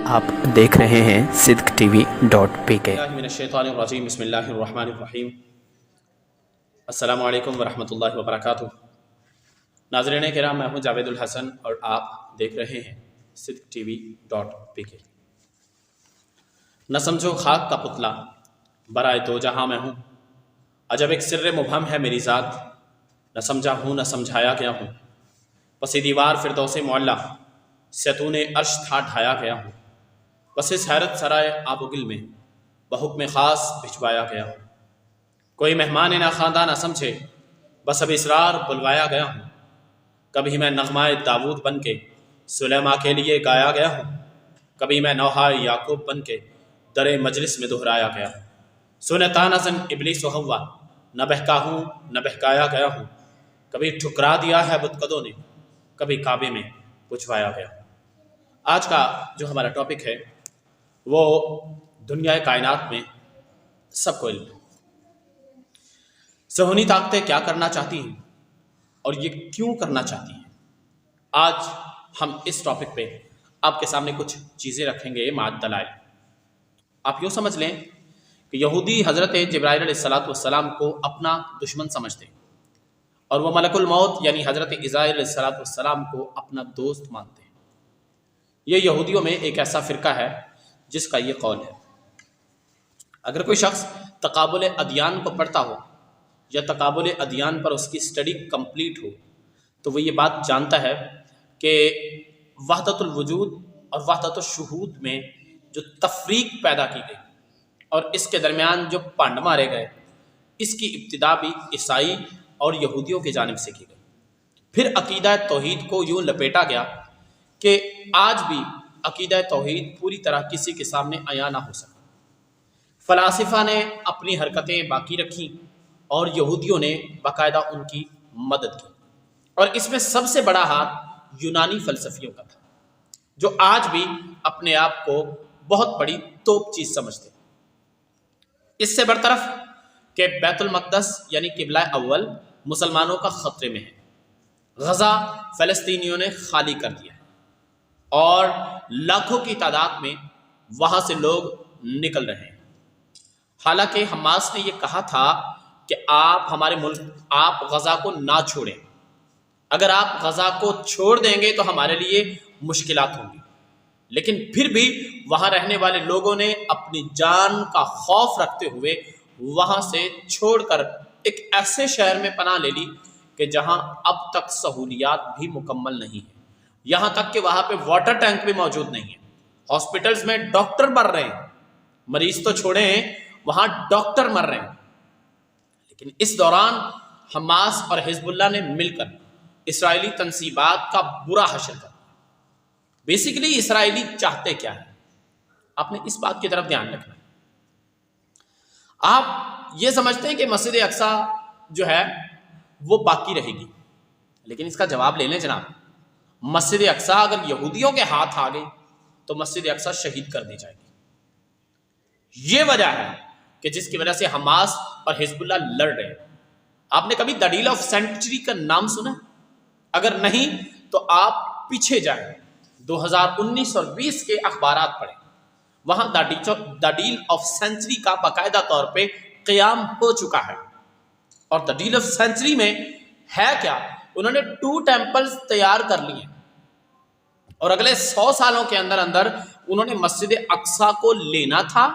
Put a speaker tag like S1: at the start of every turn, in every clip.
S1: آپ دیکھ رہے ہیں sidqtv.pk۔
S2: بسم اللہ الرحمن الرحیم۔ السلام علیکم ورحمۃ اللہ وبرکاتہ۔ ناظرین کرام، میں ہوں جاوید الحسن اور آپ دیکھ رہے ہیں sidqtv.pk۔ نہ سمجھو خاک کا پتلا، برائے دو جہاں میں ہوں، عجب ایک سر مبہم ہے میری ذات، نہ سمجھا ہوں نہ سمجھایا گیا ہوں، پس دیوار فردوس معلیٰ ستون عرش تھا ڈھایا گیا ہوں، بس اس حیرت سرائے آب و گل میں بحکم خاص بھجوایا گیا ہوں۔ کوئی مہمان نہ خواندہ نہ سمجھے، بس اب اسرار بلوایا گیا ہوں، کبھی میں نغمہ داود بن کے سلیماں کے لیے گایا گیا ہوں، کبھی میں نوحہ یعقوب بن کے در مجلس میں دہرایا گیا ہوں۔ سنے تانزن ابلیس و حوا، نہ بہکا ہوں نہ بہکایا گیا ہوں، کبھی ٹھکرا دیا ہے بت قدوں نے، کبھی کعبے میں پچھوایا گیا ہوں۔ آج کا جو ہمارا ٹاپک ہے وہ دنیا کائنات میں سب کو علم ہے، ذہنی طاقتیں کیا کرنا چاہتی ہیں اور یہ کیوں کرنا چاہتی ہیں۔ آج ہم اس ٹاپک پہ آپ کے سامنے کچھ چیزیں رکھیں گے، ماد دلائل۔ آپ یوں سمجھ لیں کہ یہودی حضرت جبرائیل علیہ السلام کو اپنا دشمن سمجھتے ہیں اور وہ ملک الموت یعنی حضرت عزرائیل علیہ السلام کو اپنا دوست مانتے ہیں۔ یہ یہودیوں میں ایک ایسا فرقہ ہے جس کا یہ قول ہے۔ اگر کوئی شخص تقابل ادیان کو پڑھتا ہو یا تقابل ادیان پر اس کی سٹڈی کمپلیٹ ہو تو وہ یہ بات جانتا ہے کہ وحدت الوجود اور وحدت الشہود میں جو تفریق پیدا کی گئی اور اس کے درمیان جو پانڈ مارے گئے، اس کی ابتدا بھی عیسائی اور یہودیوں کی جانب سے کی گئی۔ پھر عقیدہ توحید کو یوں لپیٹا گیا کہ آج بھی عقیدہ توحید پوری طرح کسی کے سامنے عیاں نہ ہو سکا۔ فلاسفہ نے اپنی حرکتیں باقی رکھیں اور یہودیوں نے باقاعدہ ان کی مدد کی، اور اس میں سب سے بڑا ہاتھ یونانی فلسفیوں کا تھا جو آج بھی اپنے آپ کو بہت بڑی توپ چیز سمجھتے ہیں۔ اس سے برطرف کہ بیت المقدس یعنی قبلہ اول مسلمانوں کا خطرے میں ہے، غزہ فلسطینیوں نے خالی کر دیا ہے اور لاکھوں کی تعداد میں وہاں سے لوگ نکل رہے ہیں۔ حالانکہ حماس نے یہ کہا تھا کہ آپ ہمارے ملک، آپ غزہ کو نہ چھوڑیں، اگر آپ غزہ کو چھوڑ دیں گے تو ہمارے لیے مشکلات ہوں گی، لیکن پھر بھی وہاں رہنے والے لوگوں نے اپنی جان کا خوف رکھتے ہوئے وہاں سے چھوڑ کر ایک ایسے شہر میں پناہ لے لی کہ جہاں اب تک سہولیات بھی مکمل نہیں ہیں، یہاں تک کہ وہاں پہ واٹر ٹینک بھی موجود نہیں ہے، ہاسپٹلز میں ڈاکٹر مر رہے ہیں، مریض تو چھوڑیں وہاں ڈاکٹر مر رہے ہیں۔ لیکن اس دوران حماس اور حزب اللہ نے مل کر اسرائیلی تنصیبات کا برا حشر کر دیا۔ بیسیکلی اسرائیلی چاہتے کیا ہے، آپ نے اس بات کی طرف دھیان رکھنا ہے۔ آپ یہ سمجھتے ہیں کہ مسجد اقصیٰ جو ہے وہ باقی رہے گی، لیکن اس کا جواب لے لیں جناب، مسجد اقصیٰ اگر یہودیوں کے ہاتھ آ گئی تو مسجد اقصیٰ شہید کر دی جائے گی۔ یہ وجہ ہے کہ جس کی وجہ سے حماس اور حزب اللہ لڑ رہے ہیں۔ آپ نے کبھی دا ڈیل آف سینچری کا نام سنا؟ اگر نہیں تو آپ پیچھے جائیں، 2019 اور 20 کے اخبارات پڑھیں، وہاں دا ڈیل آف سینچری کا باقاعدہ طور پہ قیام ہو چکا ہے۔ اور دا ڈیل آف سینچری میں ہے کیا؟ انہوں نے 2 ٹیمپلز تیار کر لیے اور اگلے 100 سالوں کے اندر اندر انہوں نے مسجد اقصیٰ کو لینا تھا،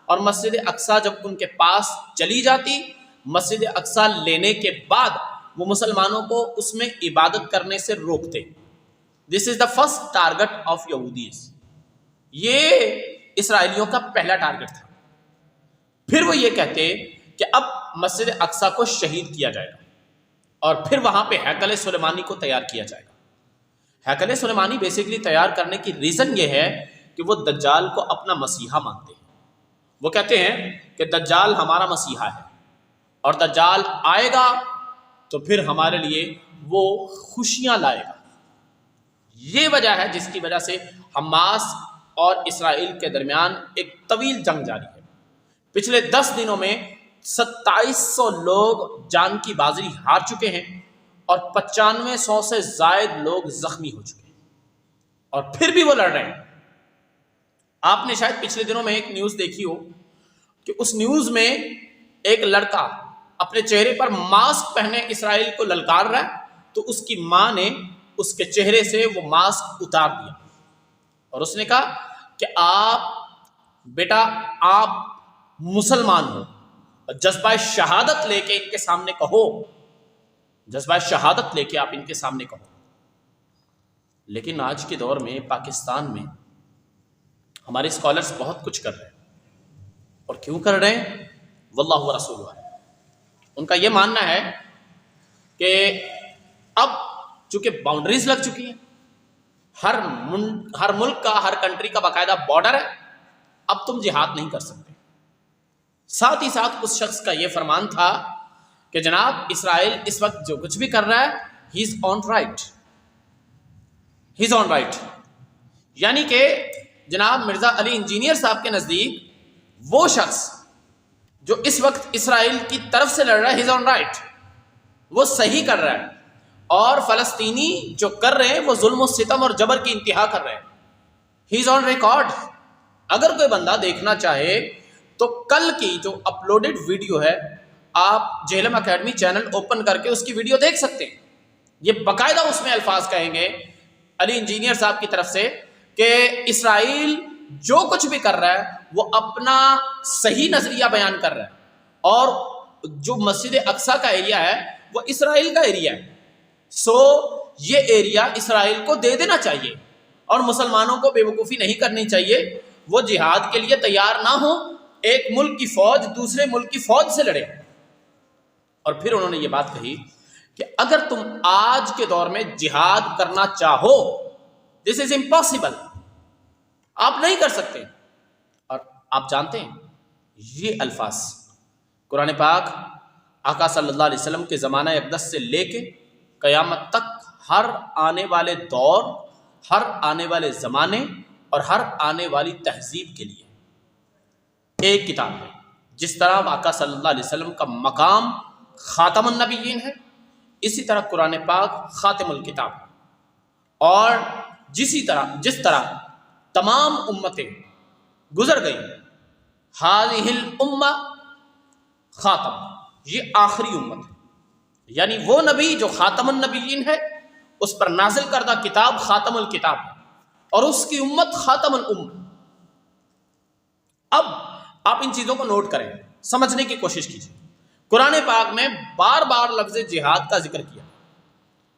S2: اور مسجد اقصیٰ جب ان کے پاس چلی جاتی، مسجد اقصیٰ لینے کے بعد وہ مسلمانوں کو اس میں عبادت کرنے سے روکتے۔ دس از دا فرسٹ ٹارگٹ آف یہودیز، یہ اسرائیلیوں کا پہلا ٹارگٹ تھا۔ پھر وہ یہ کہتے کہ اب مسجد اقصیٰ کو شہید کیا جائے گا اور پھر وہاں پہ ہیکل سلیمانی کو تیار کیا جائے گا۔ ہیکل سلیمانی بیسیکلی تیار کرنے کی ریزن یہ ہے کہ وہ دجال کو اپنا مسیحا مانتے ہیں۔ وہ کہتے ہیں کہ دجال ہمارا مسیحا ہے اور دجال آئے گا تو پھر ہمارے لیے وہ خوشیاں لائے گا۔ یہ وجہ ہے جس کی وجہ سے حماس اور اسرائیل کے درمیان ایک طویل جنگ جاری ہے۔ پچھلے 10 دنوں میں 2700 لوگ جان کی بازی ہار چکے ہیں اور 9500 سے زائد لوگ زخمی ہو چکے ہیں، اور پھر بھی وہ لڑ رہے ہیں۔ آپ نے شاید پچھلے دنوں میں ایک نیوز دیکھی ہو کہ اس نیوز میں ایک لڑکا اپنے چہرے پر ماسک پہنے اسرائیل کو للکار رہا ہے، تو اس کی ماں نے اس کے چہرے سے وہ ماسک اتار دیا اور اس نے کہا کہ بیٹا آپ مسلمان ہو، اور جذبہ شہادت لے کے ان کے سامنے کہو، جذبہ شہادت لے کے آپ ان کے سامنے کہو۔ لیکن آج کے دور میں پاکستان میں ہمارے اسکالرز بہت کچھ کر رہے ہیں، اور کیوں کر رہے ہیں؟ واللہ ورسولہ، ان کا یہ ماننا ہے کہ اب چونکہ باؤنڈریز لگ چکی ہیں، ہر ملک کا، ہر کنٹری کا باقاعدہ بارڈر ہے، اب تم جہاد نہیں کر سکتے۔ ساتھ ہی ساتھ اس شخص کا یہ فرمان تھا کہ جناب اسرائیل اس وقت جو کچھ بھی کر رہا ہے ہی از آن رائٹ، ہی از آن رائٹ، یعنی کہ جناب مرزا علی انجینئر صاحب کے نزدیک وہ شخص جو اس وقت اسرائیل کی طرف سے لڑ رہا ہے ہی از آن رائٹ، وہ صحیح کر رہا ہے، اور فلسطینی جو کر رہے ہیں وہ ظلم و ستم اور جبر کی انتہا کر رہے ہیں۔ ہی از آن ریکارڈ۔ اگر کوئی بندہ دیکھنا چاہے تو کل کی جو اپلوڈڈ ویڈیو ہے، آپ جہلم اکیڈمی چینل اوپن کر کے اس کی ویڈیو دیکھ سکتے ہیں۔ یہ باقاعدہ اس میں الفاظ کہیں گے علی انجینئر صاحب کی طرف سے کہ اسرائیل جو کچھ بھی کر رہا ہے وہ اپنا صحیح نظریہ بیان کر رہا ہے، اور جو مسجد اقصیٰ کا ایریا ہے وہ اسرائیل کا ایریا ہے، سو یہ ایریا اسرائیل کو دے دینا چاہیے، اور مسلمانوں کو بے وقوفی نہیں کرنی چاہیے، وہ جہاد کے لیے تیار نہ ہو، ایک ملک کی فوج دوسرے ملک کی فوج سے لڑے۔ اور پھر انہوں نے یہ بات کہی کہ اگر تم آج کے دور میں جہاد کرنا چاہو، دس از امپاسبل، آپ نہیں کر سکتے۔ اور آپ جانتے ہیں یہ الفاظ قرآن پاک آقا صلی اللہ علیہ وسلم کے زمانہ اقدس سے لے کے قیامت تک ہر آنے والے دور، ہر آنے والے زمانے اور ہر آنے والی تہذیب کے لیے ایک کتاب ہے۔ جس طرح آقا صلی اللہ علیہ وسلم کا مقام خاتم النبیین ہے، اسی طرح قرآن پاک خاتم الکتاب ہے، اور جس طرح تمام امتیں گزر گئی، ہذہ الامہ خاتم، یہ آخری امت ہے، یعنی وہ نبی جو خاتم النبیین ہے اس پر نازل کردہ کتاب خاتم الکتاب ہے، اور اس کی امت خاتم الامم۔ اب آپ ان چیزوں کو نوٹ کریں، سمجھنے کی کوشش کیجیے۔ قرآن پاک میں بار بار لفظ جہاد کا ذکر کیا۔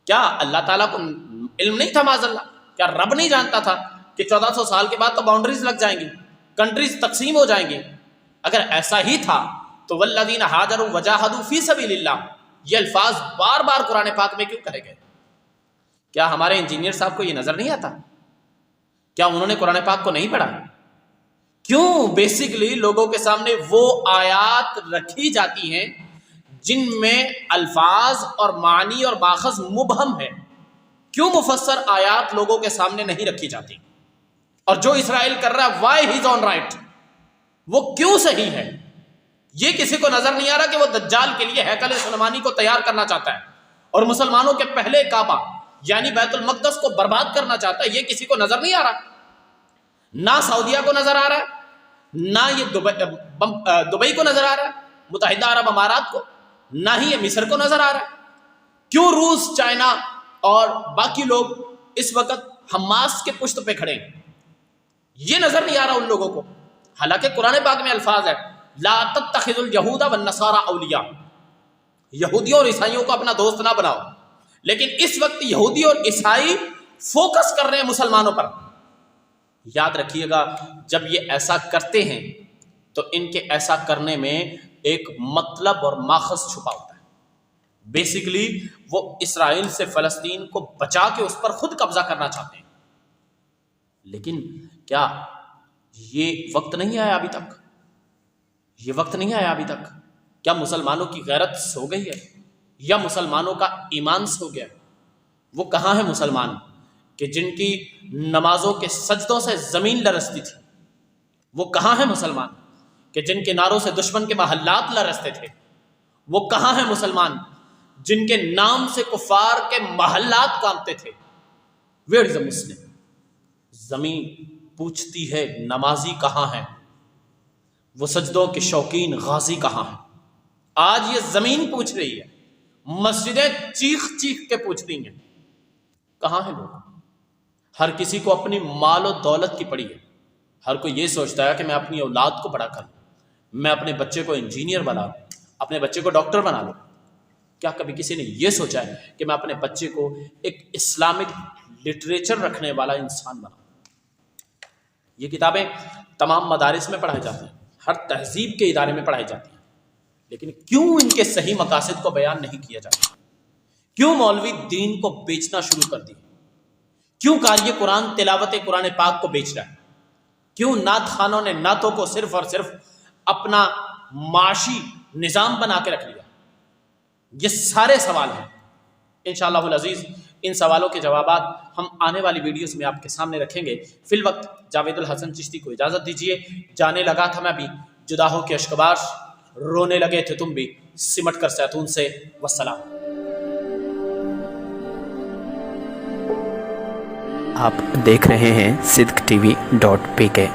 S2: کیا اللہ تعالیٰ کو علم نہیں تھا معاذ اللہ؟ کیا رب نہیں جانتا تھا کہ 1400 سال کے بعد تو باؤنڈریز لگ جائیں گی، کنٹریز تقسیم ہو جائیں گی؟ اگر ایسا ہی تھا تو والذین ہاجروا وجاہدوا فی سبیل اللہ، یہ الفاظ بار بار قرآن پاک میں کیوں کہے گئے؟ کیا ہمارے انجینئر صاحب کو یہ نظر نہیں آتا؟ کیا انہوں نے قرآن پاک کو نہیں پڑھا؟ کیوں بیسیکلی لوگوں کے سامنے وہ آیات رکھی جاتی ہیں جن میں الفاظ اور معنی اور ماخذ مبہم ہے؟ کیوں مفسر آیات لوگوں کے سامنے نہیں رکھی جاتی؟ اور جو اسرائیل کر رہا ہے why he is on right, وہ کیوں صحیح ہے؟ یہ کسی کو نظر نہیں آ رہا کہ وہ دجال کے لیے ہیکل سلیمانی کو تیار کرنا چاہتا ہے اور مسلمانوں کے پہلے کعبہ یعنی بیت المقدس کو برباد کرنا چاہتا ہے؟ یہ کسی کو نظر نہیں آ رہا، نہ سعودیہ کو نظر آ رہا ہے، نہ یہ دبئی کو نظر آ رہا ہے، متحدہ عرب امارات کو، نہ ہی یہ مصر کو نظر آ رہا ہے۔ کیوں روس، چائنا اور باقی لوگ اس وقت حماس کے پشت پہ کھڑے ہیں؟ یہ نظر نہیں آ رہا ان لوگوں کو، حالانکہ قرآن پاک میں الفاظ ہے لا تتخذوا اليہود والنصارى اولیاء، یہودیوں اور عیسائیوں کو اپنا دوست نہ بناؤ، لیکن اس وقت یہودی اور عیسائی فوکس کر رہے ہیں مسلمانوں پر۔ یاد رکھیے گا جب یہ ایسا کرتے ہیں تو ان کے ایسا کرنے میں ایک مطلب اور ماخذ چھپا ہوتا ہے۔ بیسیکلی وہ اسرائیل سے فلسطین کو بچا کے اس پر خود قبضہ کرنا چاہتے ہیں، لیکن کیا یہ وقت نہیں آیا ابھی تک؟ یہ وقت نہیں آیا ابھی تک؟ کیا مسلمانوں کی غیرت سو گئی ہے یا مسلمانوں کا ایمان سو گیا؟ وہ کہاں ہے مسلمان کہ جن کی نمازوں کے سجدوں سے زمین لرزتی تھی؟ وہ کہاں ہے مسلمان کہ جن کے نعروں سے دشمن کے محلات لرزتے تھے؟ وہ کہاں ہے مسلمان جن کے نام سے کفار کے محلات کانپتے تھے؟ ویئر از اے مسلم؟ زمین پوچھتی ہے نمازی کہاں ہے، وہ سجدوں کے شوقین غازی کہاں ہیں۔ آج یہ زمین پوچھ رہی ہے، مسجدیں چیخ چیخ کے پوچھ رہی ہیں کہاں ہیں لوگ۔ ہر کسی کو اپنی مال و دولت کی پڑی ہے، ہر کوئی یہ سوچتا ہے کہ میں اپنی اولاد کو بڑا کروں، میں اپنے بچے کو انجینئر بنا لوں، اپنے بچے کو ڈاکٹر بنا لوں۔ کیا کبھی کسی نے یہ سوچا ہے کہ میں اپنے بچے کو ایک اسلامک لٹریچر رکھنے والا انسان بناؤں؟ یہ کتابیں تمام مدارس میں پڑھائی جاتی ہیں، ہر تہذیب کے ادارے میں پڑھائی جاتی ہیں، لیکن کیوں ان کے صحیح مقاصد کو بیان نہیں کیا جاتا؟ کیوں مولوی دین کو بیچنا شروع کر دی؟ کیوں قاری قرآن تلاوت قرآن پاک کو بیچ رہا ہے؟ کیوں نعت خوانوں نے نعتوں کو صرف اور صرف اپنا معاشی نظام بنا کے رکھ لیا؟ یہ سارے سوال ہیں، انشاءاللہ العزیز ان سوالوں کے جوابات ہم آنے والی ویڈیوز میں آپ کے سامنے رکھیں گے۔ فی الوقت جاوید الحسن چشتی کو اجازت دیجیے، جانے لگا تھا میں بھی، جدا ہو کے اشکبار رونے لگے تھے تم بھی، سمٹ کر سیتون سے، والسلام۔
S1: آپ دیکھ رہے ہیں صدق TV.pk